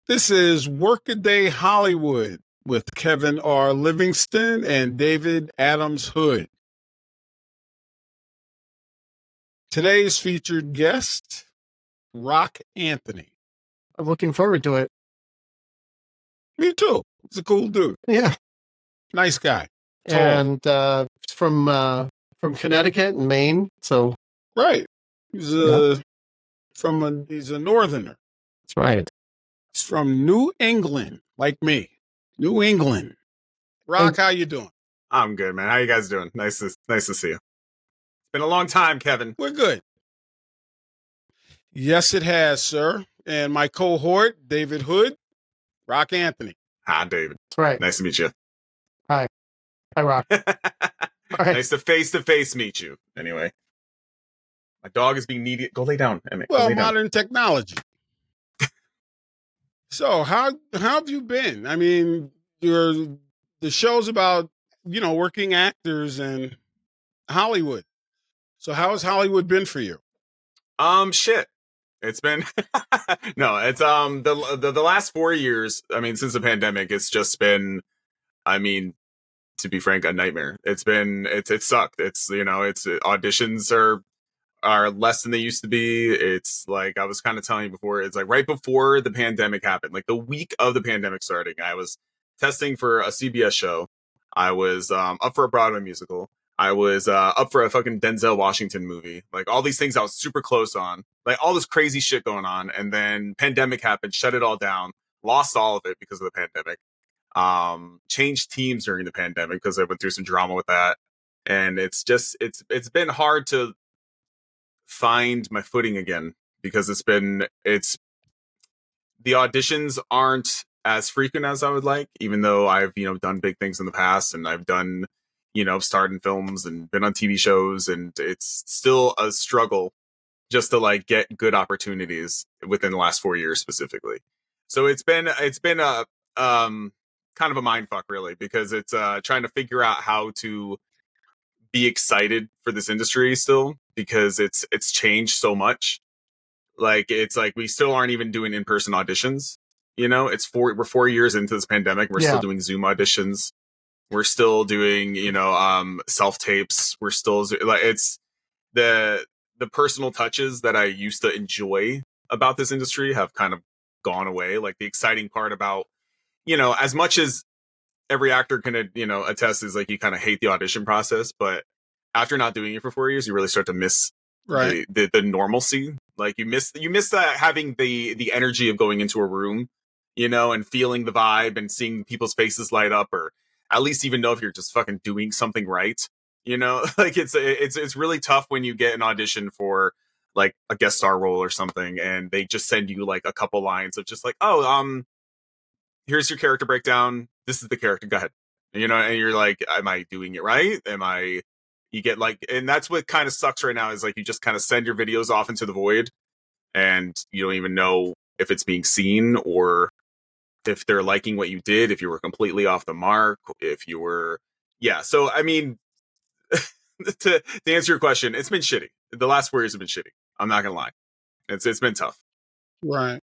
This is Workaday Hollywood with Kevin R. Livingston and David Adams Hood. Today's featured guest, Rock Anthony. I'm looking forward to it. Me too. He's a cool dude. Yeah. Nice guy. Tall. And from Connecticut and Maine. So Right. He's he's a northerner. that's right. He's from New England, like me. New England. Rock, how you doing? I'm good, man. How you guys doing? Nice to see you. It's been a long time, Kevin. We're good. Yes, it has, sir. And my cohort, David Hood, Rock Anthony. Hi, David. That's right. Nice to meet you. Hi, Rock. All right. Nice to face meet you. Anyway, my dog is being needy. Go lay down, Emmett. Well, modern technology. So, how have you been? I mean, the show's about working actors and Hollywood. So, how has Hollywood been for you? Shit. It's been no. It's the last 4 years. I mean, since the pandemic, it's just been. I mean, to be frank, a nightmare. It's sucked. It's auditions are less than they used to be. It's like I was kind of telling you before. It's like right before the pandemic happened, like the week of the pandemic starting, I was testing for a CBS show. I was up for a Broadway musical. I was up for a fucking Denzel Washington movie. Like all these things I was super close on. Like all this crazy shit going on. And then pandemic happened, shut it all down, lost all of it because of the pandemic. Changed teams during the pandemic because I went through some drama with that. And it's been hard to find my footing again because the auditions aren't as frequent as I would like, even though I've done big things in the past and I've done starred in films and been on TV shows, and it's still a struggle just to like get good opportunities within the last 4 years specifically. So it's been a kind of a mind fuck really, because it's trying to figure out how to be excited for this industry still, because it's changed so much. Like it's like we still aren't even doing in-person auditions. We're 4 years into this pandemic. We're still doing Zoom auditions. We're still doing self tapes. We're still like it's the personal touches that I used to enjoy about this industry have kind of gone away. Like the exciting part about as much as every actor can attest is like you kind of hate the audition process, but after not doing it for 4 years, you really start to miss the normalcy. Like you miss that having the energy of going into a room, and feeling the vibe and seeing people's faces light up, or at least even know if you're just fucking doing something right. Like it's really tough when you get an audition for like a guest star role or something, and they just send you like a couple lines of just like, oh, here's your character breakdown. This is the character. Go ahead. And you're like, am I doing it right? You get like, and that's what kind of sucks right now is like, you just kind of send your videos off into the void and you don't even know if it's being seen or if they're liking what you did, if you were completely off the mark, if you were, yeah. So, I mean, to answer your question, it's been shitty. The last 4 years have been shitty. I'm not going to lie. It's been tough. Right.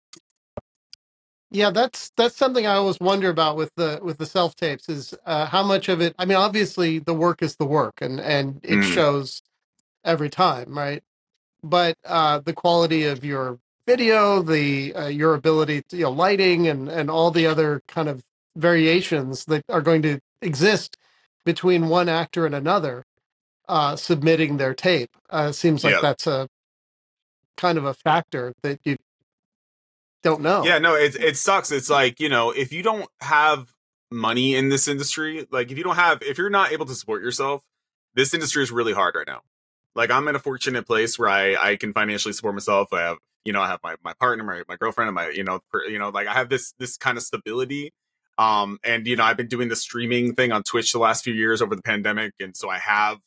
Yeah, that's something I always wonder about with the self tapes is how much of it. I mean, obviously the work is the work, and it shows every time, right? But the quality of your video, your ability to lighting, and all the other kind of variations that are going to exist between one actor and another submitting their tape seems like that's a kind of a factor that you don't know. Yeah, no, it sucks. It's like, if you don't have money in this industry, like if you're not able to support yourself, this industry is really hard right now. Like I'm in a fortunate place where I can financially support myself. I have, I have my partner, my girlfriend, and my, like I have this kind of stability. And, I've been doing the streaming thing on Twitch the last few years over the pandemic. And so I have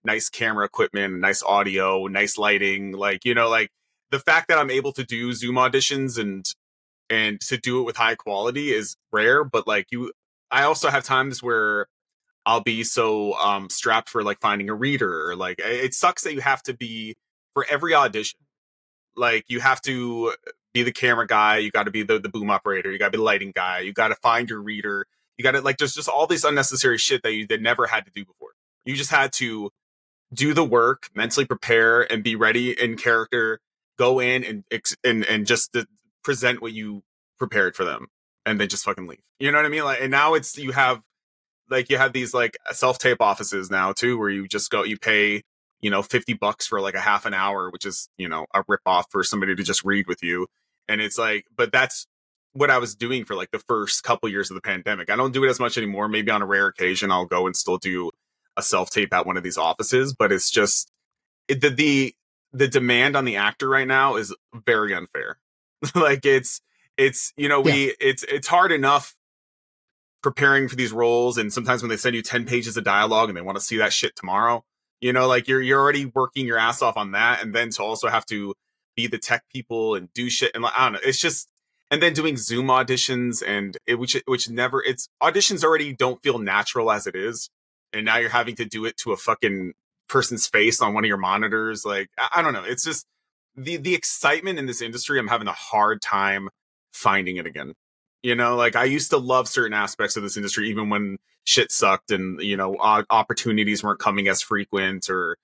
nice camera equipment, nice audio, nice lighting, like, like the fact that I'm able to do Zoom auditions and to do it with high quality is rare. But like I also have times where I'll be so strapped for like finding a reader. Like it sucks that you have to be for every audition. Like you have to be the camera guy, you got to be the boom operator, you got to be the lighting guy, you got to find your reader, you got to like, there's just all this unnecessary shit that you never had to do before. You just had to do the work, mentally prepare, and be ready in character. Go in and just present what you prepared for them, and then just fucking leave. You know what I mean? Like, and now you have these like self-tape offices now too, where you just go, you pay, $50 for like a half an hour, which is, a rip off for somebody to just read with you. And it's like, but that's what I was doing for like the first couple years of the pandemic. I don't do it as much anymore. Maybe on a rare occasion, I'll go and still do a self-tape at one of these offices, but it's just the demand on the actor right now is very unfair. Like it's it's hard enough preparing for these roles, and sometimes when they send you 10 pages of dialogue and they want to see that shit tomorrow, like you're already working your ass off on that, and then to also have to be the tech people and do shit, and I don't know, it's just, and then doing Zoom auditions, and which never, it's, auditions already don't feel natural as it is, and now you're having to do it to a fucking person's face on one of your monitors. Like, I don't know, it's just the excitement in this industry, I'm having a hard time finding it again. Like I used to love certain aspects of this industry, even when shit sucked and, opportunities weren't coming as frequent, or,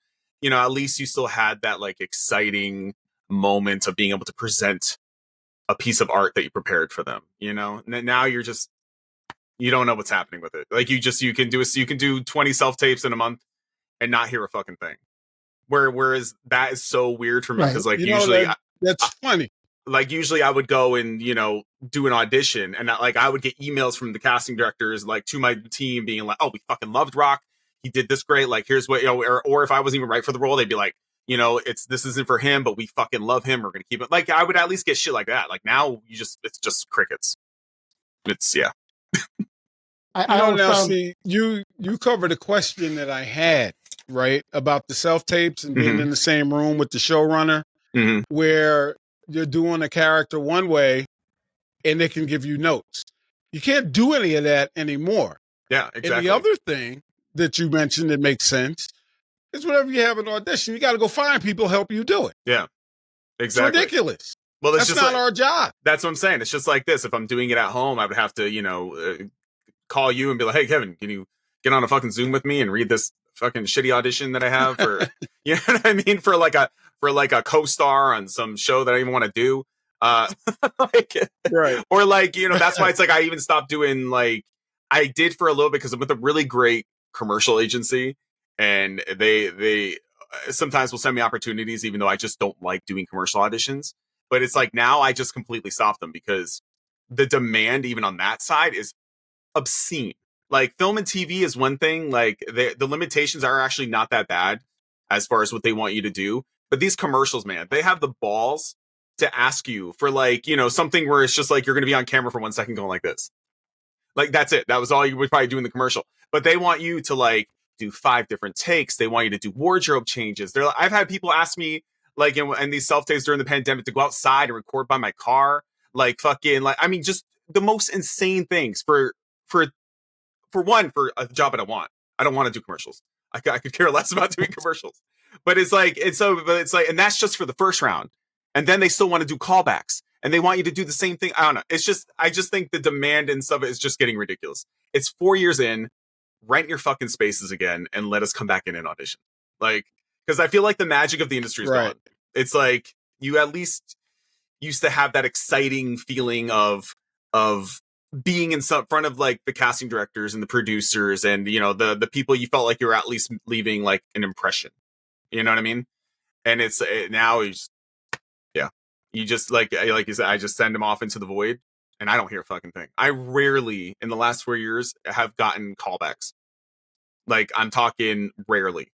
at least you still had that like exciting moment of being able to present a piece of art that you prepared for them, now you don't know what's happening with it. Like you can do 20 self-tapes in a month and not hear a fucking thing. Whereas that is so weird for me, because like usually that's funny. Like usually I would go and, do an audition, and I would get emails from the casting directors, like to my team, being like, oh, we fucking loved Rock. He did this great. Like, here's what, or if I wasn't even right for the role, they'd be like, this isn't for him, but we fucking love him. We're going to keep it. Like, I would at least get shit like that. Like now it's just crickets. It's, yeah. See, you covered a question that I had, right, about the self-tapes and being in the same room with the showrunner, where you're doing a character one way and they can give you notes. You can't do any of that anymore. Yeah, exactly. And the other thing that you mentioned that makes sense is whenever you have an audition, you got to go find people to help you do it. Yeah, exactly. It's ridiculous. Well, that's just not our job. That's what I'm saying. It's just like this. If I'm doing it at home, I would have to, call you and be like, hey, Kevin, can you get on a fucking Zoom with me and read this fucking shitty audition that I have for, you know what I mean? For like a co-star on some show that I even want to do. Right. Or like, that's why it's like, I even stopped doing, like, I did for a little bit because I'm with a really great commercial agency, and they sometimes will send me opportunities, even though I just don't like doing commercial auditions. But it's like, now I just completely stop them because the demand, even on that side, is obscene. Like, film and TV is one thing. Like, the limitations are actually not that bad as far as what they want you to do. But these commercials, man, they have the balls to ask you for, like, something where it's just like, you're going to be on camera for 1 second going like this. Like, that's it. That was all you would probably do in the commercial. But they want you to, like, do 5 different takes. They want you to do wardrobe changes. I've had people ask me, like, in these self-tapes during the pandemic, to go outside and record by my car. Like, fucking, like, I mean, just the most insane things for a job I don't want. I don't want to do commercials. I could care less about doing commercials. But it's like, and that's just for the first round. And then they still want to do callbacks, and they want you to do the same thing. I don't know. It's just, I just think the demand and stuff is just getting ridiculous. It's 4 years in, rent your fucking spaces again and let us come back in and audition. Like, because I feel like the magic of the industry is gone. It's like, you at least used to have that exciting feeling of being in front of, like, the casting directors and the producers and, the people you felt like you were at least leaving, like, an impression. You know what I mean? And it's now it's, yeah, you just like you said, I just send them off into the void, and I don't hear a fucking thing. I rarely, in the last 4 years, have gotten callbacks. Like, I'm talking rarely.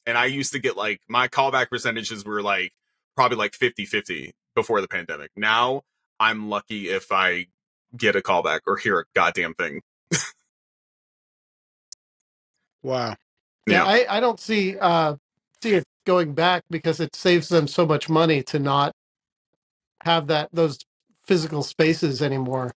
And I used to get, like, my callback percentages were like probably like 50-50 before the pandemic. Now I'm lucky if I get a callback or hear a goddamn thing. Wow. Yeah, I don't see it going back, because it saves them so much money to not have those physical spaces anymore.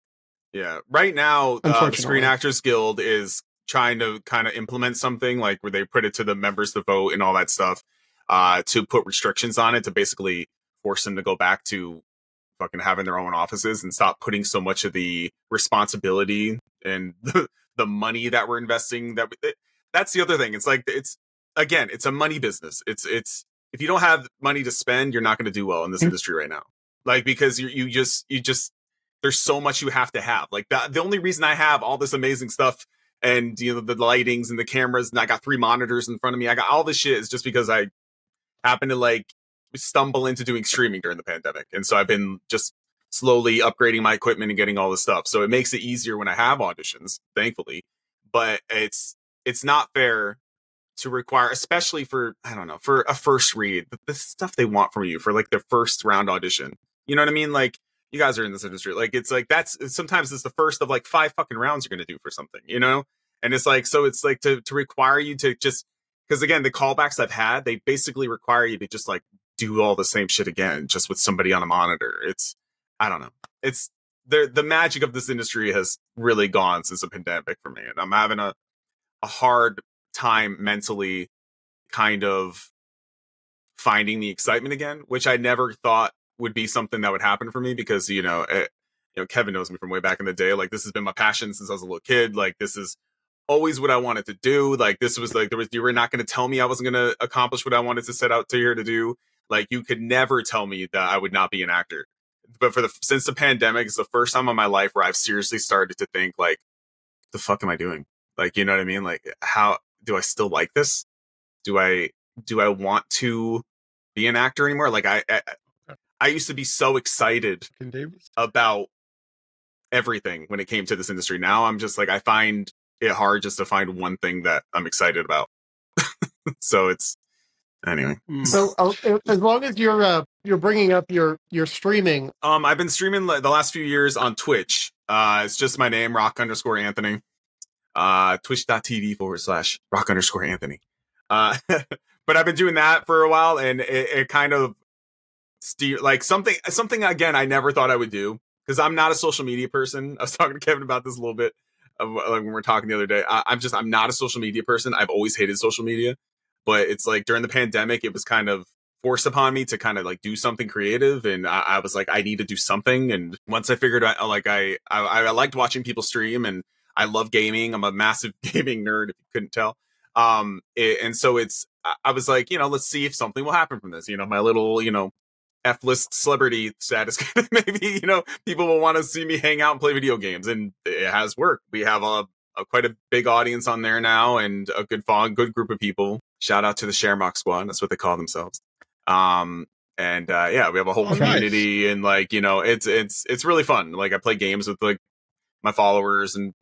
Yeah. Right now, the Screen Unfortunately. Actors Guild is trying to kind of implement something, like, where they put it to the members to vote and all that stuff, to put restrictions on it, to basically force them to go back to fucking having their own offices and stop putting so much of the responsibility and the money that we're investing. That's the other thing. It's like, it's a money business. It's if you don't have money to spend, you're not going to do well in this industry right now. Like, because you just there's so much you have to have. Like, the only reason I have all this amazing stuff and the lightings and the cameras, and I got 3 monitors in front of me, I got all this shit, is just because I happened to like stumble into doing streaming during the pandemic. And so I've been just slowly upgrading my equipment and getting all this stuff. So it makes it easier when I have auditions, thankfully. But it's not fair to require, especially for, I don't know, for a first read, the stuff they want from you for like their first round audition. You know what I mean? Like, you guys are in this industry. Like, it's like, sometimes it's the first of like 5 fucking rounds you're going to do for something, And it's like, so it's like to require you to just, because again, the callbacks I've had, they basically require you to just like do all the same shit again, just with somebody on a monitor. I don't know. It's the magic of this industry has really gone since the pandemic for me. And I'm having a hard time mentally kind of finding the excitement again, which I never thought would be something that would happen for me, because Kevin knows me from way back in the day. Like, this has been my passion since I was a little kid. Like, this is always what I wanted to do. Like, this was like, you were not going to tell me I wasn't going to accomplish what I wanted to set out to here to do. Like, you could never tell me that I would not be an actor. But since the pandemic, it's the first time in my life where I've seriously started to think, like, the fuck am I doing? Like, you know what I mean? Like, how do I still like this? Do I want to be an actor anymore? Like, I used to be so excited about everything when it came to this industry. Now I'm just like, I find it hard just to find one thing that I'm excited about. So it's anyway. So as long as you're bringing up your streaming. I've been streaming the last few years on Twitch. It's just my name, rock_Anthony. Twitch.tv/rock_Anthony. But I've been doing that for a while, and it kind of like something again I never thought I would do, because I'm not a social media person. I was talking to Kevin about this a little bit like when we were talking the other day. I'm not a social media person. I've always hated social media, but it's like during the pandemic, it was kind of forced upon me to kind of like do something creative, and I was like, I need to do something. And once I figured out, like, I liked watching people stream, and I love gaming. I'm a massive gaming nerd, if you couldn't tell. And so I was like, let's see if something will happen from this. My little, F-list celebrity status, maybe, people will want to see me hang out and play video games, and it has worked. We have quite a big audience on there now, and a good group of people. Shout out to the Shamrock Squad. That's what they call themselves. Yeah, we have a whole community, nice. And like, it's really fun. Like, I play games with like my followers and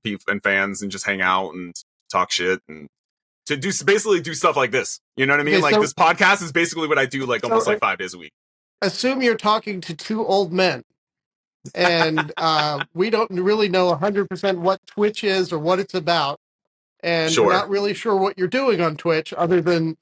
fans, and just hang out and talk shit, and to basically do stuff like this. You know what I mean? Okay, like, so this podcast is basically what I do, like, almost like 5 days a week. Assume you're talking to 2 old men, and we don't really know 100% what Twitch is or what it's about, and we're not really sure what you're doing on Twitch other than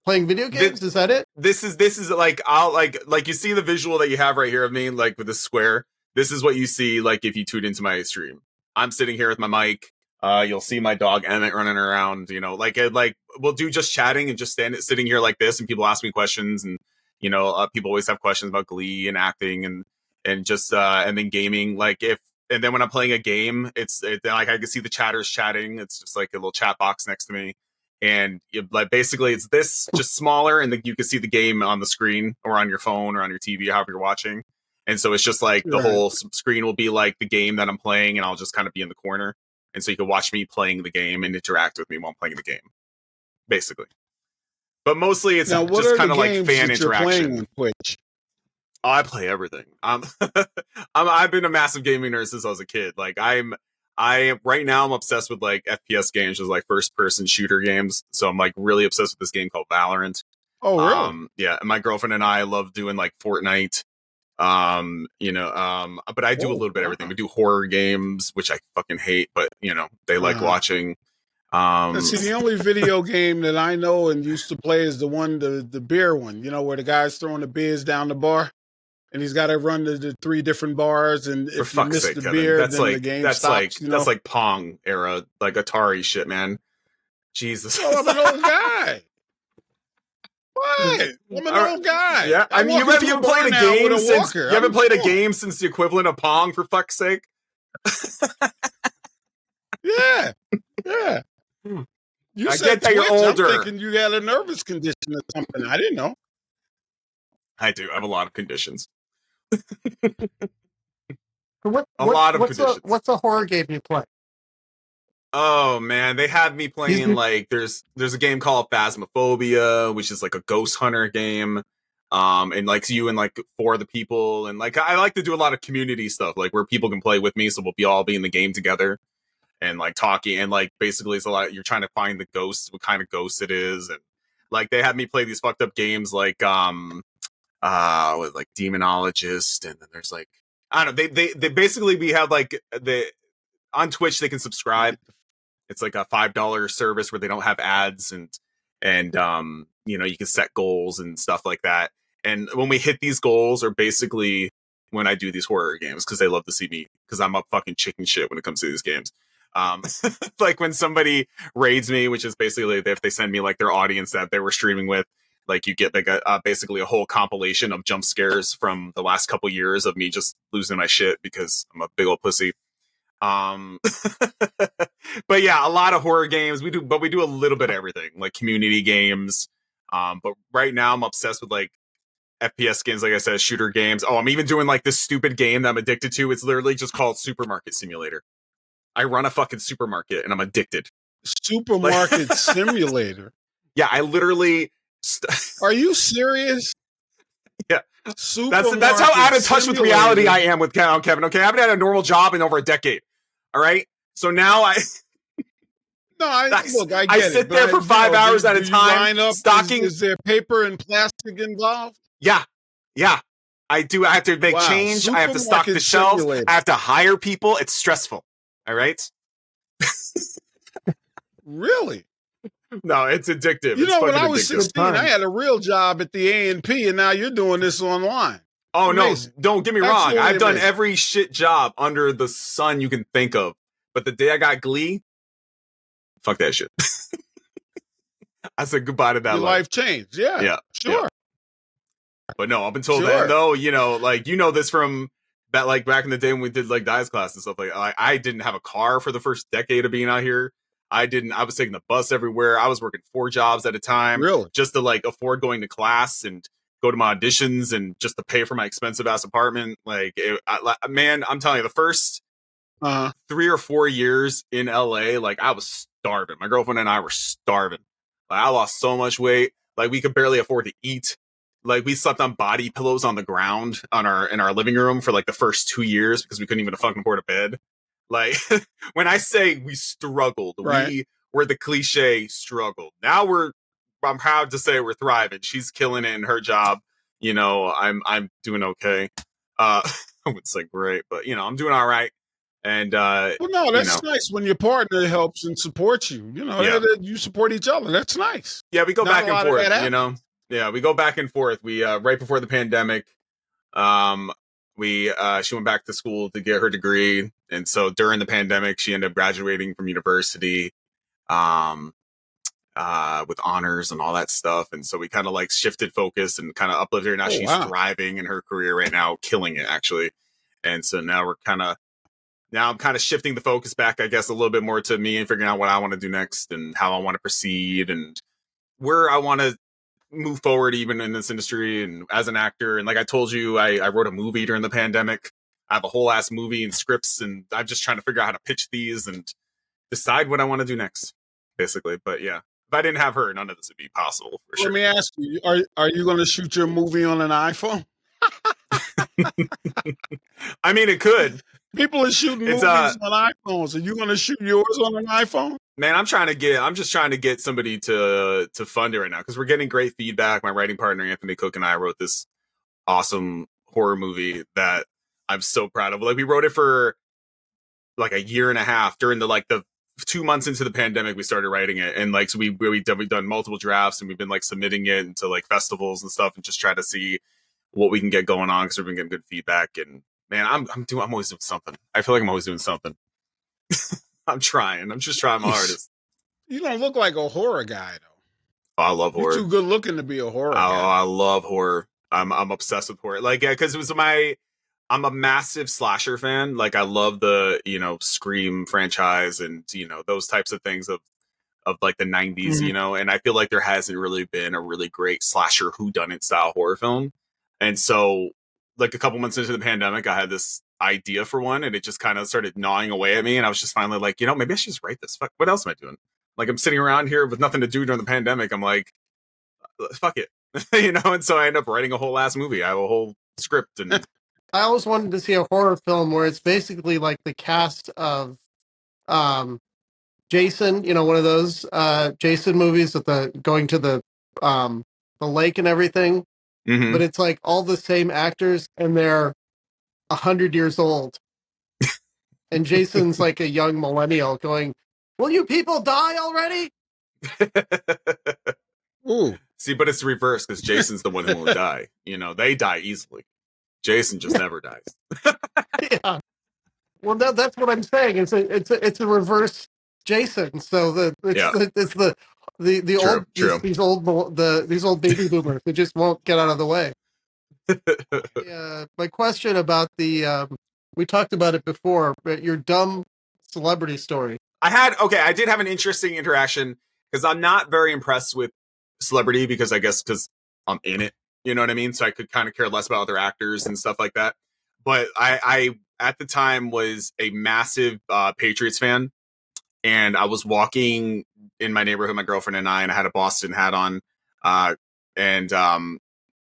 playing video games. Is that it? This is like, I'll like you see the visual that you have right here of me, like with the square. This is what you see, like, if you tune into my stream. I'm sitting here with my mic. You'll see my dog Emmett running around. Like we'll do just chatting and just sitting here like this, and people ask me questions, and people always have questions about Glee and acting and just and then gaming. And then when I'm playing a game, it's like I can see the chatters chatting. It's just like a little chat box next to me, and like basically it's this just smaller, and then you can see the game on the screen or on your phone or on your TV, however you're watching. And so it's just like the whole screen will be like the game that I'm playing, and I'll just kind of be in the corner, and so you can watch me playing the game and interact with me while I'm playing the game, basically. But mostly it's just kind of like fan interaction. On Twitch? Oh, I play everything. I've been a massive gaming nerd since I was a kid. Like, right now I'm obsessed with like FPS games, just like first person shooter games. So I'm like really obsessed with this game called Valorant. Oh, really? Yeah. And my girlfriend and I love doing like Fortnite. But I do a little bit of everything. We do horror games, which I fucking hate, but they like watching. See, the only video game that I know and used to play is the beer one, where the guy's throwing the beers down the bar, and he's got to run the 3 different bars, and if you miss the beer, then the game stops. That's like Pong era, like Atari shit, man. Jesus. Oh, I'm an old guy. What? I'm an old guy. Yeah, I mean, you haven't played a game since you haven't played a game since the equivalent of Pong, for fuck's sake. Yeah. You I said get that Twitch. you're older. I'm thinking you got a nervous condition or something. I didn't know. I do. I have a lot of conditions. What's a horror game you play? Oh man, they have me playing like there's a game called Phasmophobia, which is like a ghost hunter game. And like you and like 4 other people, and like I like to do a lot of community stuff, like where people can play with me, so we'll all be in the game together and like talking, and like basically it's a lot. You're trying to find the ghost, what kind of ghost it is, and like they have me play these fucked up games like with like Demonologist, and then there's like I don't know. They basically we have like on Twitch they can subscribe. It's like a $5 service where they don't have ads, and you know, you can set goals and stuff like that. And when we hit these goals, or basically when I do these horror games, because they love to see me, because I'm up fucking chicken shit when it comes to these games. Like when somebody raids me, which is basically if they send me like their audience that they were streaming with, like you get like basically a whole compilation of jump scares from the last couple years of me just losing my shit because I'm a big old pussy. But yeah, a lot of horror games we do a little bit of everything, like community games. But right now I'm obsessed with like FPS games, like I said, shooter games. Oh, I'm even doing like this stupid game that I'm addicted to. It's literally just called Supermarket Simulator. I run a fucking supermarket and I'm addicted. Supermarket Simulator. Yeah, I literally. Are you serious? Yeah. That's how out of touch with reality I am with Kevin. Okay, I haven't had a normal job in over a decade. All right, so now I sit there for 5 hours at a time stocking. Is there paper and plastic involved? Yeah, I do. I have to make change. I have to stock the shelves. I have to hire people. It's stressful. All right. Really? No, it's addictive. You know, when I was 16, I had a real job at the A&P, and now you're doing this online. Oh, amazing. No, don't get me wrong. I've done every shit job under the sun you can think of. But the day I got Glee, fuck that shit. I said goodbye to that life changed. Yeah. Sure. Yeah. But no, up until then, though, you know, like, you know this from that, like, back in the day when we did, like, Dice class and stuff. Like, I didn't have a car for the first decade of being out here. I was taking the bus everywhere. I was working 4 jobs at a time. Really? Just to, like, afford going to class and go to my auditions and just to pay for my expensive ass apartment. Like, man, I'm telling you, the first 3 or 4 years in LA, like, I was starving. My girlfriend and I were starving. Like, I lost so much weight. Like, we could barely afford to eat. Like, we slept on body pillows on the ground in our living room for like the first 2 years because we couldn't even fucking afford a bed. Like, when I say we struggled, we were the cliche struggled. Now I'm proud to say we're thriving. She's killing it in her job. You know, I'm doing okay. I wouldn't say great, but you know, I'm doing all right. And well, no, that's nice when your partner helps and supports you. You know, you support each other. That's nice. Yeah, we go back and forth. You know, yeah, we go back and forth. We right before the pandemic, she went back to school to get her degree, and so during the pandemic, she ended up graduating from university, with honors and all that stuff. And so we kind of like shifted focus and kind of uplifted her. Now she's thriving in her career right now, killing it actually. And so now I'm kind of shifting the focus back, I guess, a little bit more to me and figuring out what I want to do next and how I want to proceed and where I want to move forward even in this industry and as an actor. And like I told you, I wrote a movie during the pandemic. I have a whole ass movie and scripts, and I'm just trying to figure out how to pitch these and decide what I want to do next, basically. But yeah, if I didn't have her, none of this would be possible for sure. Let me ask you, are you going to shoot your movie on an iPhone? I mean, it could. People are shooting movies on iPhones. Are you going to shoot yours on an iPhone? Man, I'm just trying to get somebody to fund it right now because we're getting great feedback. My writing partner, Anthony Cook, and I wrote this awesome horror movie that I'm so proud of. Like, we wrote it for like a year and a half during the 2 months into the pandemic. We started writing it, and like, so we've done multiple drafts, and we've been like submitting it into like festivals and stuff, and just try to see what we can get going on because we've been getting good feedback. And man, I'm always doing something. I feel like I'm always doing something. I'm trying. I'm just trying my hardest. You don't look like a horror guy, though. I love You're horror. too good looking to be a horror guy. I love horror. I'm obsessed with horror. Like, yeah, because it was I'm a massive slasher fan. Like, I love the, Scream franchise and, those types of things of like the 90s, and I feel like there hasn't really been a really great slasher whodunit style horror film. And so, like, a couple months into the pandemic, I had this idea for one, and it just kind of started gnawing away at me. And I was just finally like, maybe I should just write this. Fuck, what else am I doing? Like, I'm sitting around here with nothing to do during the pandemic. I'm like, fuck it. And so I end up writing a whole ass movie. I have a whole script. And I always wanted to see a horror film where it's basically like the cast of Jason, one of those Jason movies with the going to the lake and everything. Mhm. But it's like all the same actors and they're 100 years old. And Jason's like a young millennial going, "Will you people die already?" Ooh. See, but it's the reverse because Jason's the one who won't die. They die easily. Jason just never dies. Yeah. Well, that's what I'm saying. It's a reverse Jason. So it's the True, old true. these old baby boomers who just won't get out of the way. My question about we talked about it before, but your dumb celebrity story. I did have an interesting interaction because I'm not very impressed with celebrity because I guess because I'm in it, you know what I mean? So I could kind of care less about other actors and stuff like that. But I at the time was a massive Patriots fan, and I was walking in my neighborhood, my girlfriend and I had a Boston hat on, and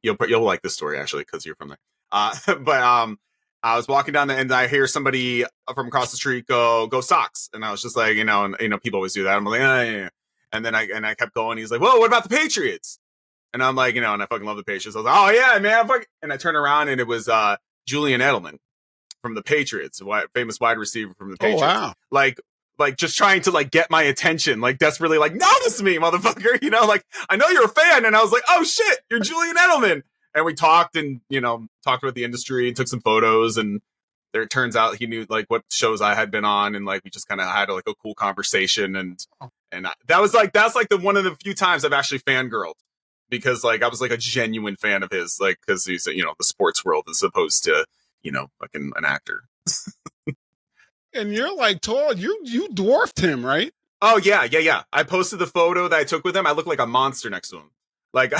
you'll like this story actually because you're from there. But I was walking down there and I hear somebody from across the street go Sox, and I was just like, and people always do that. I'm like, yeah. And then I kept going. He's like, whoa, what about the Patriots? And I'm like, and I fucking love the Patriots. I was like, oh yeah, man. And I turned around and it was Julian Edelman from the Patriots, famous wide receiver from the Patriots. Oh, wow. Like just trying to like get my attention, like desperately, like, notice me, motherfucker. Like, I know you're a fan. And I was like, oh shit, you're Julian Edelman. And we talked and, talked about the industry and took some photos. And there, it turns out he knew like what shows I had been on. And like, we just kind of had like a cool conversation. And that's like one of the few times I've actually fangirled, because like, I was like a genuine fan of his, like, cause he's, the sports world as opposed to, fucking an actor. And you're like tall. You dwarfed him, right? Oh yeah. I posted the photo that I took with him. I look like a monster next to him. Like,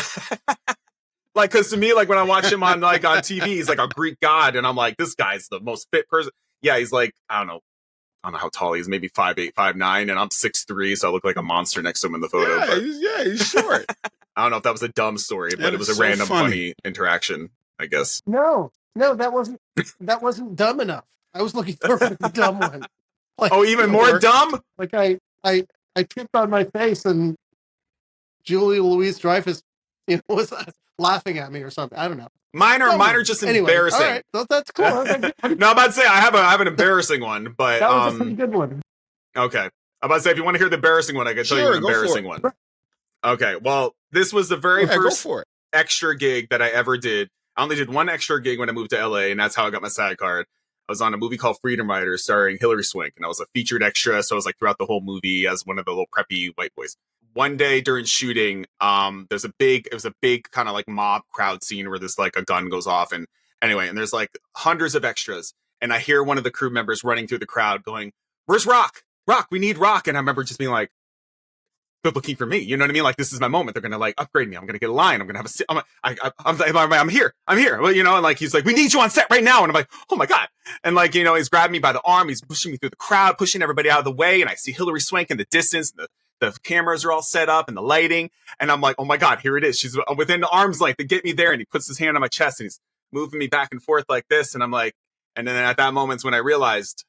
like, because to me, like when I watch him on TV, he's like a Greek god, and I'm like, this guy's the most fit person. Yeah, he's like, I don't know how tall he is, maybe 5'8", 5'9", and I'm 6'3", so I look like a monster next to him in the photo. He's short. I don't know if that was a dumb story, but it was a random funny interaction, I guess. No, that wasn't dumb enough. I was looking for a dumb one. Like, even more dumb? Like I tripped on my face and Julia Louis-Dreyfus, was laughing at me or something. I don't know. Mine are just embarrassing. All right, that's cool. No, I'm about to say I have an embarrassing one, but that was a pretty good one. Okay, I'm about to say if you want to hear the embarrassing one, I can tell you an embarrassing one. Okay, well, this was the very first extra gig that I ever did. I only did one extra gig when I moved to LA, and that's how I got my SAG card. I was on a movie called Freedom Riders starring Hilary Swank, and I was a featured extra, so I was like throughout the whole movie as one of the little preppy white boys. One day during shooting, it was a big kind of like mob crowd scene where this like a gun goes off, and anyway, and there's like hundreds of extras, and I hear one of the crew members running through the crowd going, "Where's Rock? Rock, we need Rock!" And I remember just being like, good looking for me, you know what I mean? Like, this is my moment. They're gonna like upgrade me. I'm gonna get a line. I'm gonna have I'm here. Well, and like he's like, we need you on set right now. And I'm like, oh my god. And like, he's grabbing me by the arm. He's pushing me through the crowd, pushing everybody out of the way. And I see Hilary Swank in the distance. And the cameras are all set up and the lighting. And I'm like, oh my god, here it is. She's within the arm's length to get me there. And he puts his hand on my chest and he's moving me back and forth like this. And I'm like, and then at that moment's when I realized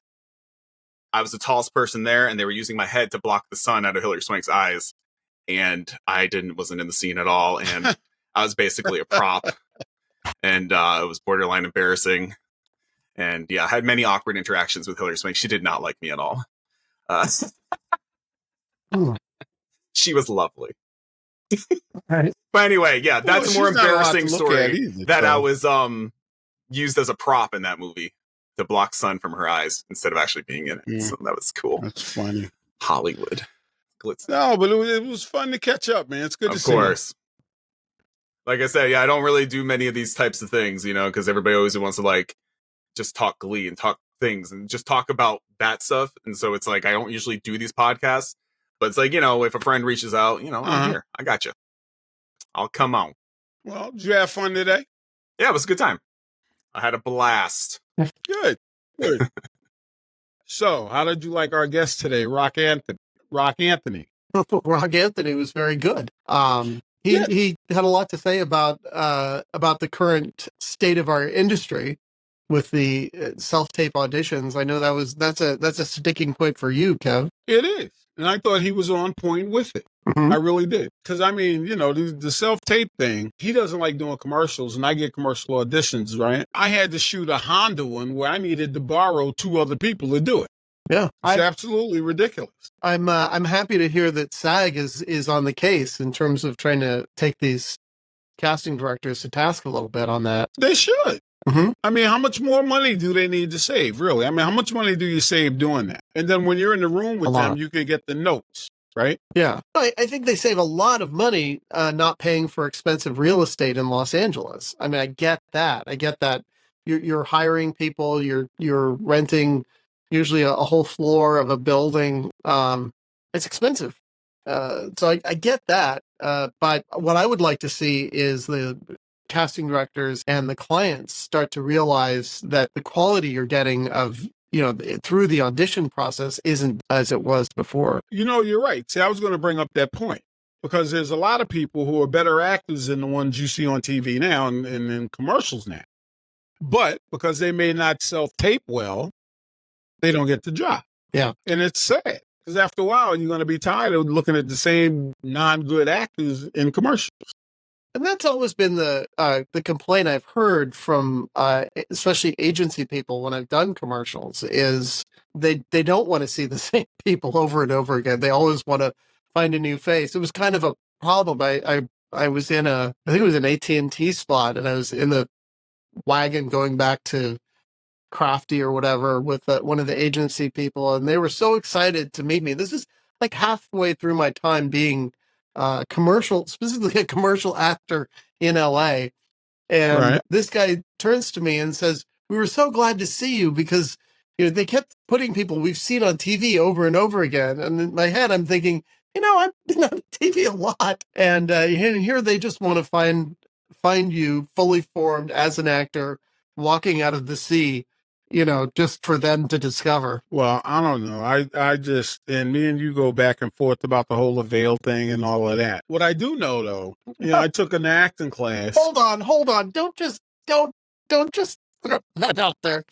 I was the tallest person there, and they were using my head to block the sun out of Hilary Swank's eyes. And I wasn't in the scene at all. And I was basically a prop. And it was borderline embarrassing. And yeah, I had many awkward interactions with Hilary Swank. She did not like me at all. She was lovely. Right. But anyway, yeah, that's a more embarrassing story that I was used as a prop in that movie to block sun from her eyes instead of actually being in it. So that was cool. That's funny. Hollywood. Let's No, but it was fun to catch up, man. It's good to see you. Of course. Like I said, yeah, I don't really do many of these types of things, because everybody always wants to like just talk Glee and talk things and just talk about that stuff. And so it's like I don't usually do these podcasts, but it's like, if a friend reaches out, I'm here. I got you. I'll come on. Well, did you have fun today? Yeah, it was a good time. I had a blast. Good. So, how did you like our guest today, Rock Anthony? Rock Anthony was very good. He had a lot to say about the current state of our industry with the self-tape auditions. I know that's a sticking point for you, Kev. It is. And I thought he was on point with it. Mm-hmm. I really did. Because, the self-tape thing, he doesn't like doing commercials, and I get commercial auditions, right? I had to shoot a Honda one where I needed to borrow 2 other people to do it. Yeah. It's absolutely ridiculous. I'm happy to hear that SAG is on the case in terms of trying to take these casting directors to task a little bit on that. They should. Mm-hmm. How much more money do they need to save, really? How much money do you save doing that? And then when you're in the room with them, you can get the notes, right? Yeah. I think they save a lot of money not paying for expensive real estate in Los Angeles. I get that. You're hiring people, you're renting usually a whole floor of a building. It's expensive. So I get that. But what I would like to see is the casting directors and the clients start to realize that the quality you're getting of, through the audition process isn't as it was before. You're right. See, I was going to bring up that point because there's a lot of people who are better actors than the ones you see on TV now and in commercials now. But because they may not self-tape well, they don't get the job. Yeah. And it's sad because after a while, you're going to be tired of looking at the same non-good actors in commercials. And that's always been the complaint I've heard from especially agency people when I've done commercials is they don't want to see the same people over and over again. They always want to find a new face. It was kind of a problem. I was in I think it was an AT&T spot, and I was in the wagon going back to Crafty or whatever with one of the agency people, and they were so excited to meet me. This is like halfway through my time being specifically a commercial actor in LA. And This guy turns to me and says, "We were so glad to see you because they kept putting people we've seen on TV over and over again." And in my head, I'm thinking, I've been on TV a lot, and here they just want to find you fully formed as an actor walking out of the sea, just for them to discover. Well, I don't know. I just, and me and you go back and forth about the whole Avail thing and all of that. What I do know though, I took an acting class. Hold on. Don't just throw that out there.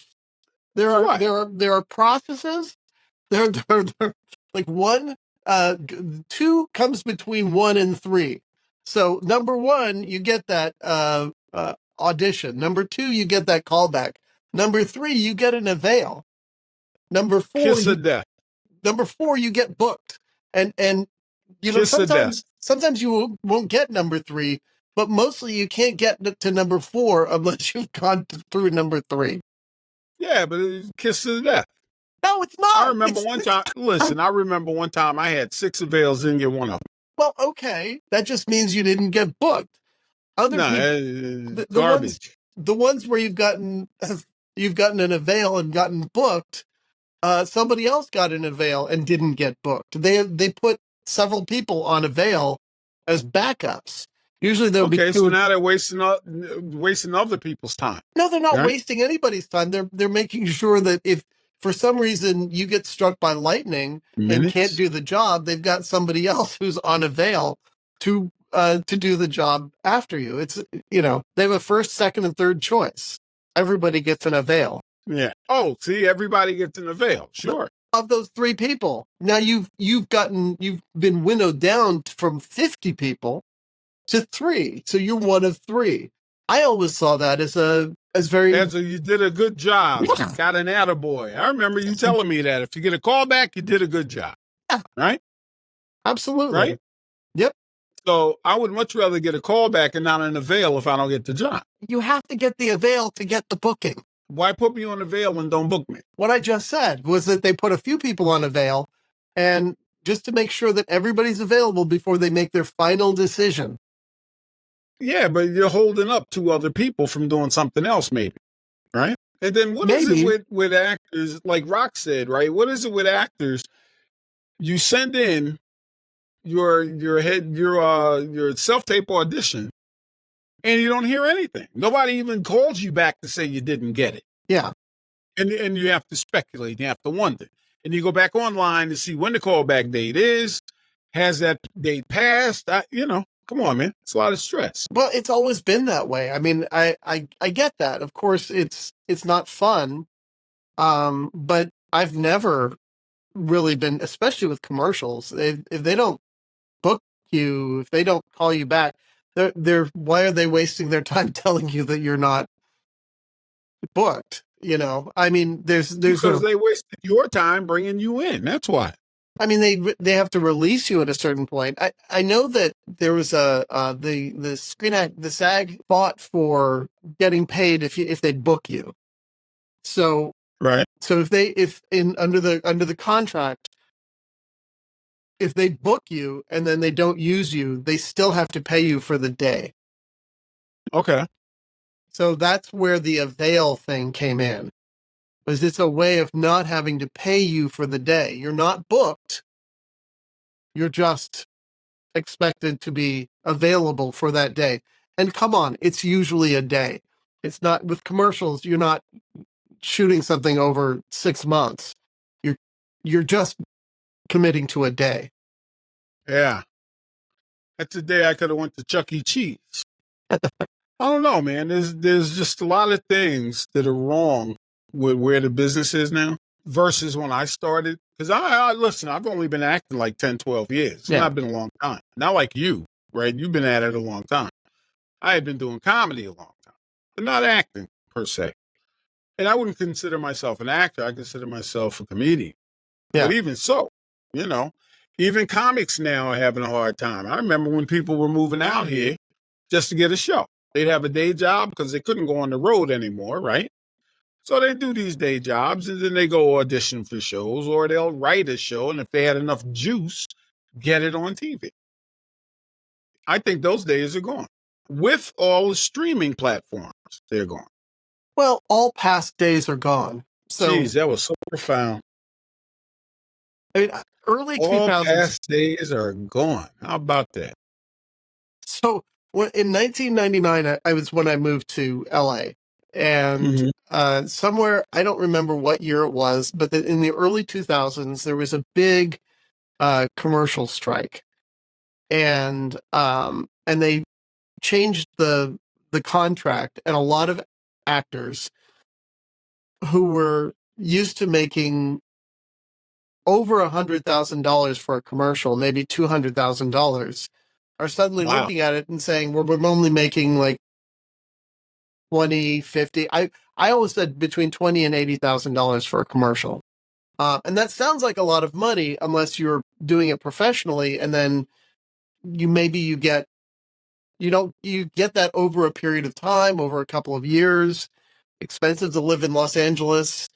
There are processes. There like 1, 2 comes between 1 and 3. So number 1, you get that audition. Number 2, you get that callback. Number 3, you get an avail. Number 4, kiss of death. Number 4, you get booked. And sometimes you won't get number 3, but mostly you can't get to number 4 unless you've gone through number 3. Yeah, but it's kiss of death. No, it's not. I remember one time I had 6 avails, didn't get one of them. Well, okay. That just means you didn't get booked. Garbage. The ones where you've gotten an avail and gotten booked, somebody else got an avail and didn't get booked. They put several people on avail as backups. Usually they'll be so now they're wasting other people's time. No, they're not wasting anybody's time. They're making sure that if for some reason you get struck by lightning and can't do the job, they've got somebody else who's on avail to do the job after you. It's they have a first, second, and third choice. Everybody gets an avail. Yeah. Oh, see, everybody gets an avail. Sure. Of those 3 people, now you've been winnowed down from 50 people to 3, so you're one of 3. I always saw that as you did a good job. Got an attaboy. I remember you telling me that if you get a call back, you did a good job. Yeah. Right? Absolutely. Right? Yep. So I would much rather get a call back and not an avail if I don't get the job. You have to get the avail to get the booking. Why put me on avail and don't book me? What I just said was that they put a few people on avail, and just to make sure that everybody's available before they make their final decision. Yeah, but you're holding up 2 other people from doing something else, maybe, right? And then what is it with actors? Like Rock said, right? What is it with actors? You send in your self tape audition, and you don't hear anything. Nobody even calls you back to say you didn't get it. Yeah, and you have to speculate. You have to wonder, and you go back online to see when the callback date is. Has that date passed? Come on, man. It's a lot of stress. Well, it's always been that way. I mean, I get that. Of course, it's not fun. But I've never really been, especially with commercials, if they don't book you, if they don't call you back, they're why are they wasting their time telling you that you're not booked? I mean, there's because they wasted your time bringing you in. That's why. I mean, they have to release you at a certain point. I know that there was the Screen Act, the SAG fought for getting paid if they book you. So right. So under the contract, if they book you and then they don't use you, they still have to pay you for the day. Okay. So that's where the avail thing came in. Was it's a way of not having to pay you for the day. You're not booked. You're just expected to be available for that day. And come on, it's usually a day. It's not with commercials. You're not shooting something over 6 months. You're just committing to a day. Yeah. That's the day I could have went to Chuck E. Cheese. I don't know, man. There's just a lot of things that are wrong with where the business is now versus when I started. Because listen, I've only been acting like 10, 12 years. It's not been a long time. Not like you, right? You've been at it a long time. I had been doing comedy a long time, but not acting per se. And I wouldn't consider myself an actor. I consider myself a comedian. Yeah. But even so, even comics now are having a hard time. I remember when people were moving out here just to get a show. They'd have a day job because they couldn't go on the road anymore, right? So they do these day jobs and then they go audition for shows or they'll write a show. And if they had enough juice, get it on TV. I think those days are gone. With all the streaming platforms, they're gone. Well, all past days are gone. So, jeez, that was so profound. I mean, early 2000s. All past days are gone. How about that? So in 1999, I was when I moved to LA. And somewhere, I don't remember what year it was, but in the early 2000s, there was a big commercial strike. And they changed the contract, and a lot of actors who were used to making over $100,000 for a commercial, maybe $200,000, are suddenly looking at it and saying, we're only making like 20, 50. I always said between $20,000 and $80,000 for a commercial. And that sounds like a lot of money unless you're doing it professionally, and then you get that over a period of time, over a couple of years. Expensive to live in Los Angeles.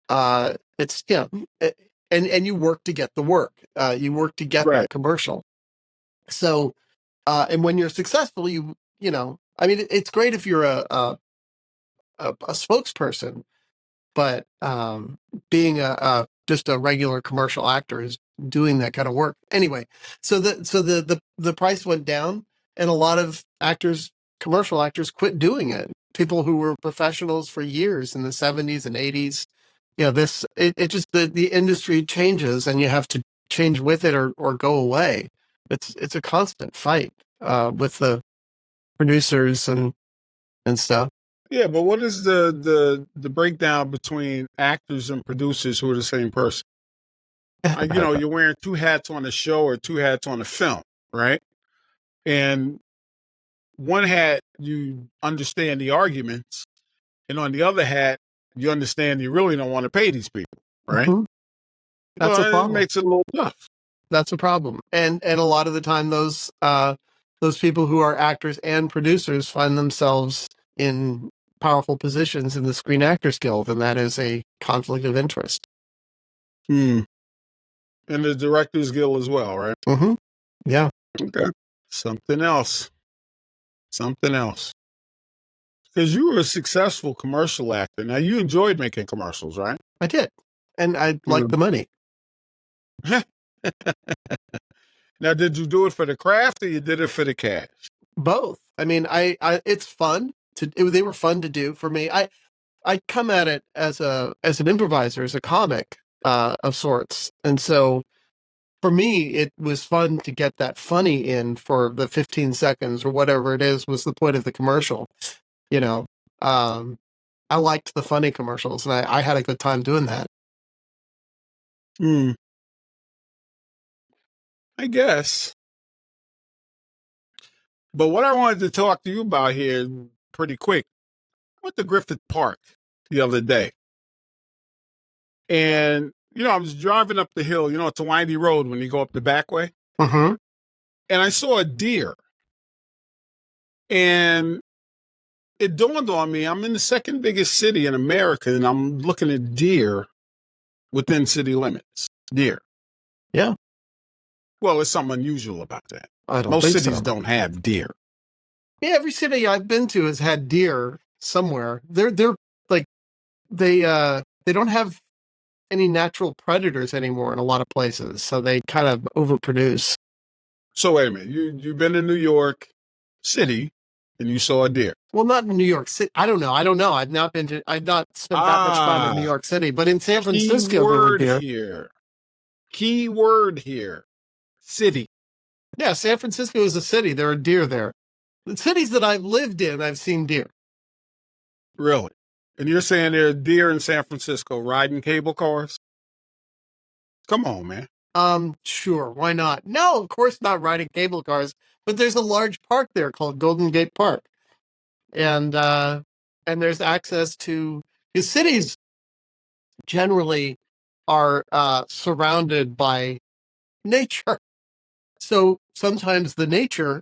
It's and you work to get the work. You work to get that commercial. So, and when you're successful, I mean, it's great if you're a spokesperson, but being just a regular commercial actor is doing that kind of work anyway. So the price went down, and a lot of commercial actors, quit doing it. People who were professionals for years in the 70s and 80s. The industry changes, and you have to change with it or go away. It's a constant fight with the producers and stuff. Yeah, but what is the breakdown between actors and producers who are the same person? You're wearing 2 hats on a show or 2 hats on a film, right? And one hat, you understand the arguments, and on the other hat, you understand you really don't want to pay these people, right? Mm-hmm. That's a problem. It makes it a little tough. That's a problem, and a lot of the time, those people who are actors and producers find themselves in powerful positions in the Screen Actors Guild, and that is a conflict of interest. And the Directors Guild as well, right? Mm-hmm. Yeah. Okay. Something else. Something else. Because you were a successful commercial actor. Now, you enjoyed making commercials, right? I did. And I liked the money. Now, did you do it for the craft or you did it for the cash? Both. I mean, I it's fun they were fun to do for me. I come at it as an improviser, as a comic of sorts. And so for me, it was fun to get that funny in for the 15 seconds or whatever it is was the point of the commercial. You know, I liked the funny commercials, and I had a good time doing that. I guess. But what I wanted to talk to you about here pretty quick, I went to Griffith Park the other day. And, I was driving up the hill, it's a windy road when you go up the back way. Mm-hmm. And I saw a deer. And it dawned on me, I'm in the second biggest city in America, and I'm looking at deer within city limits. Deer. Yeah. Well, there's something unusual about that. I don't Most think cities so. don't have deer. Yeah, every city I've been to has had deer somewhere. They're like they don't have any natural predators anymore in a lot of places, so they kind of overproduce. So wait a minute, you've been to New York City and you saw a deer. Well, not in New York City. I don't know. I've not spent that much time in New York City, but in San Francisco there were deer. Key word here. City. Yeah, San Francisco is a city. There are deer there. The cities that I've lived in, I've seen deer. Really? And you're saying there are deer in San Francisco riding cable cars? Come on, man. Sure. Why not? No, of course not riding cable cars, but there's a large park there called Golden Gate Park. And there's access to the cities generally are surrounded by nature. So sometimes the nature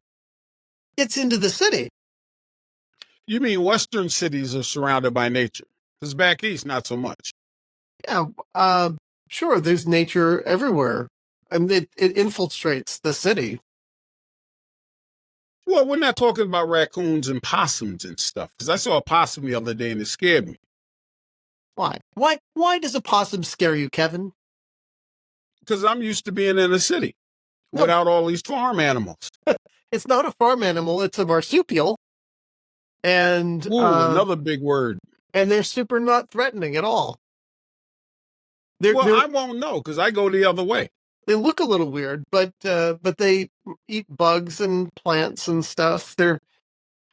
gets into the city. You mean Western cities are surrounded by nature? Because back east, not so much. Yeah, sure, there's nature everywhere. I mean, it infiltrates the city. Well, we're not talking about raccoons and possums and stuff. Because I saw a possum the other day and it scared me. Why? Why does a possum scare you, Kevin? Because I'm used to being in a city without all these farm animals. It's not a farm animal, it's a marsupial. And another big word. And they're super not threatening at all. I won't know because I go the other way. They look a little weird, but they eat bugs and plants and stuff. They're,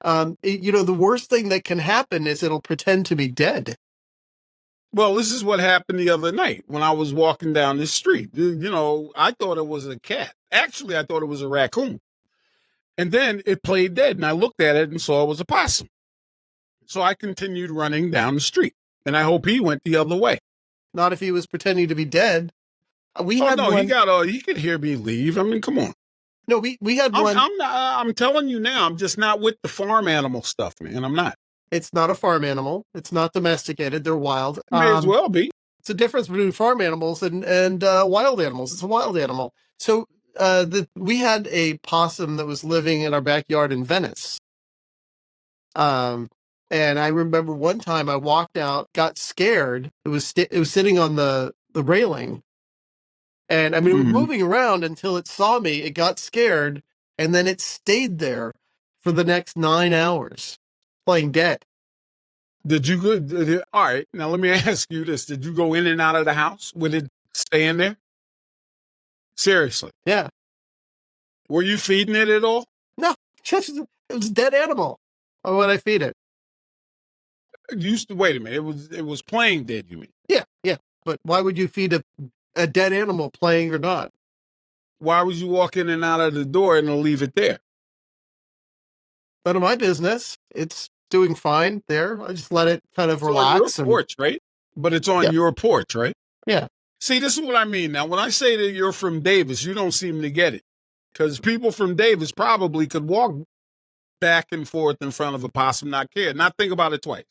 the worst thing that can happen is it'll pretend to be dead. Well, this is what happened the other night when I was walking down the street. I thought it was a cat. Actually, I thought it was a raccoon. And then it played dead, and I looked at it and saw it was a possum. So I continued running down the street, and I hope he went the other way. Not if he was pretending to be dead. He could hear me leave. I mean, come on. No, we had one. I'm telling you now, I'm just not with the farm animal stuff, man. I'm not. It's not a farm animal. It's not domesticated. They're wild. May as well be. It's a difference between farm animals and wild animals. It's a wild animal. So we had a possum that was living in our backyard in Venice. And I remember one time I walked out, got scared. It was sitting on the railing. And I mean, it was moving around until it saw me. It got scared. And then it stayed there for the next 9 hours playing dead. Did you go? All right. Now, let me ask you this. Did you go in and out of the house with it staying there? Seriously? Yeah. Were you feeding it at all? No, it was a dead animal. Why would I feed it? Wait a minute. It was playing dead, you mean? Yeah. But why would you feed a dead animal, playing or not? Why would you walk in and out of the door and leave it there? None of my business. It's doing fine there. I just let it kind of relax. On your porch, right? But it's on your porch, right? Yeah. See, this is what I mean. Now, when I say that you're from Davis, you don't seem to get it. Because people from Davis probably could walk back and forth in front of a possum, not care, not think about it twice.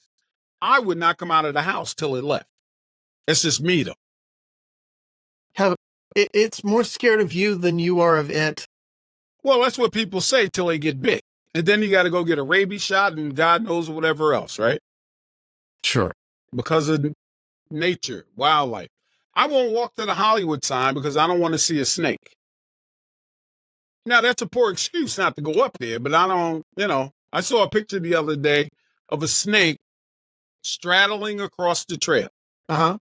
I would not come out of the house till it left. It's just me, though. It's more scared of you than you are of it. Well, that's what people say till they get bit. And then you got to go get a rabies shot and God knows whatever else, right? Sure. Because of nature, wildlife. I won't walk to the Hollywood sign because I don't want to see a snake. Now, that's a poor excuse not to go up there, but I don't, I saw a picture the other day of a snake straddling across the trail. Uh-huh.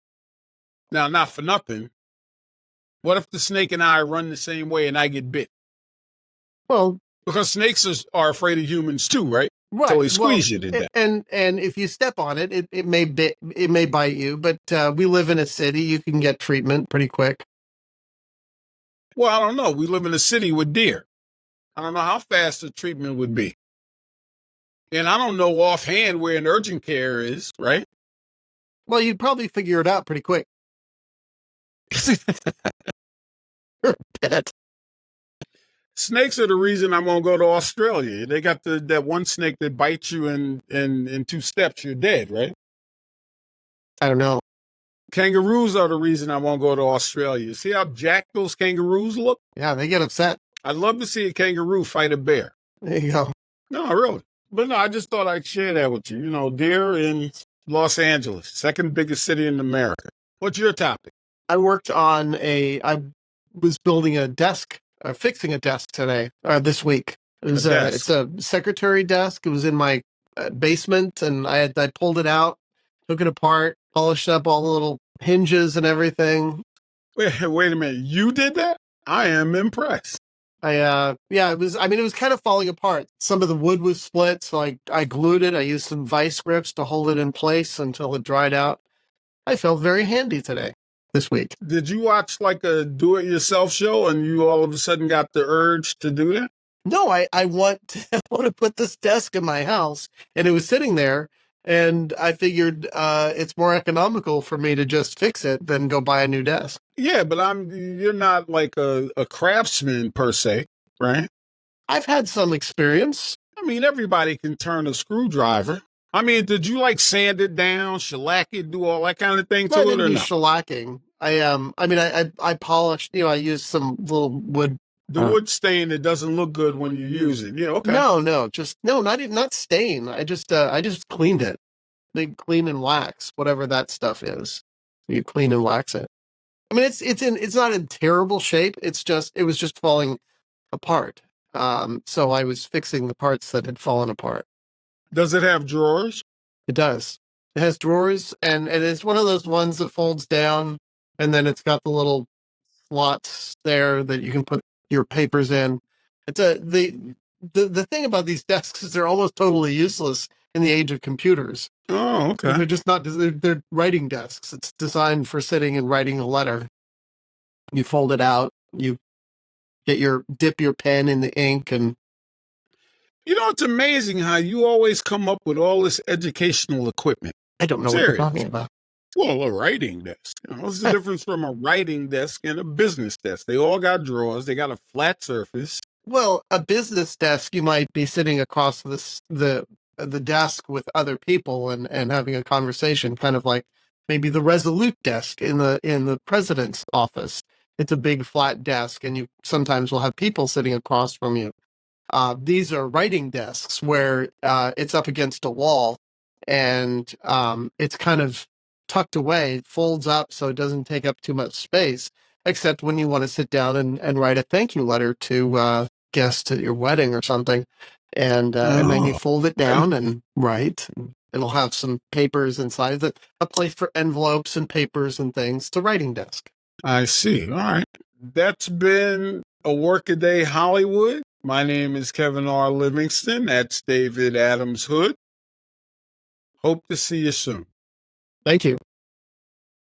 Now, not for nothing. What if the snake and I run the same way and I get bit? Well, because snakes are afraid of humans too, right? Right. So they squeeze you to death. And if you step on it, it may bite you. But we live in a city; you can get treatment pretty quick. Well, I don't know. We live in a city with deer. I don't know how fast the treatment would be, and I don't know offhand where an urgent care is. Right? Well, you'd probably figure it out pretty quick. Snakes are the reason I won't go to Australia. They got that one snake that bites you and in 2 steps you're dead, right? I don't know. Kangaroos are the reason I won't go to Australia. See how jacked those kangaroos look? Yeah, they get upset. I'd love to see a kangaroo fight a bear. There you go. No, really. But no, I just thought I'd share that with you. Deer in Los Angeles, second biggest city in America. What's your topic? I worked on I was building a desk, fixing a desk today, this week. It's a secretary desk. It was in my basement, and I pulled it out, took it apart, polished up all the little hinges and everything. Wait a minute. You did that? I am impressed. It was kind of falling apart. Some of the wood was split, so I glued it. I used some vice grips to hold it in place until it dried out. I felt very handy this week. Did you watch like a do-it-yourself show and you all of a sudden got the urge to do that? No, I want to put this desk in my house, and it was sitting there, and I figured it's more economical for me to just fix it than go buy a new desk. Yeah, but you're not like a craftsman per se, right? I've had some experience. I mean, everybody can turn a screwdriver. I mean, did you like sand it down, shellac it, do all that kind of thing to it or not? Shellacking. I polished, I used some little wood. The wood stain, it doesn't look good when you use it. Yeah, okay. Not stain. I just cleaned it. They clean and wax, whatever that stuff is. You clean and wax it. I mean, it's not in terrible shape. It was just falling apart. So I was fixing the parts that had fallen apart. Does it have drawers? It does. It has drawers, and it's one of those ones that folds down, and then it's got the little slots there that you can put your papers in. It's the thing about these desks is they're almost totally useless in the age of computers. Oh, okay. They're just not. They're writing desks. It's designed for sitting and writing a letter. You fold it out. You dip your pen in the ink, and it's amazing how you always come up with all this educational equipment. I don't know what you're talking about. Well, a writing desk. What's the difference from a writing desk and a business desk? They all got drawers. They got a flat surface. Well, a business desk, you might be sitting across the desk with other people and having a conversation, kind of like maybe the Resolute desk in the president's office. It's a big flat desk, and you sometimes will have people sitting across from you. These are writing desks where it's up against a wall, and it's kind of tucked away, folds up so it doesn't take up too much space, except when you want to sit down and write a thank you letter to guests at your wedding or something. And then you fold it down and write. It'll have some papers inside, a place for envelopes and papers and things. It's a writing desk. I see. All right. That's been a Workaday Hollywood. My name is Kevin R. Livingston. That's David Adams Hood. Hope to see you soon. Thank you.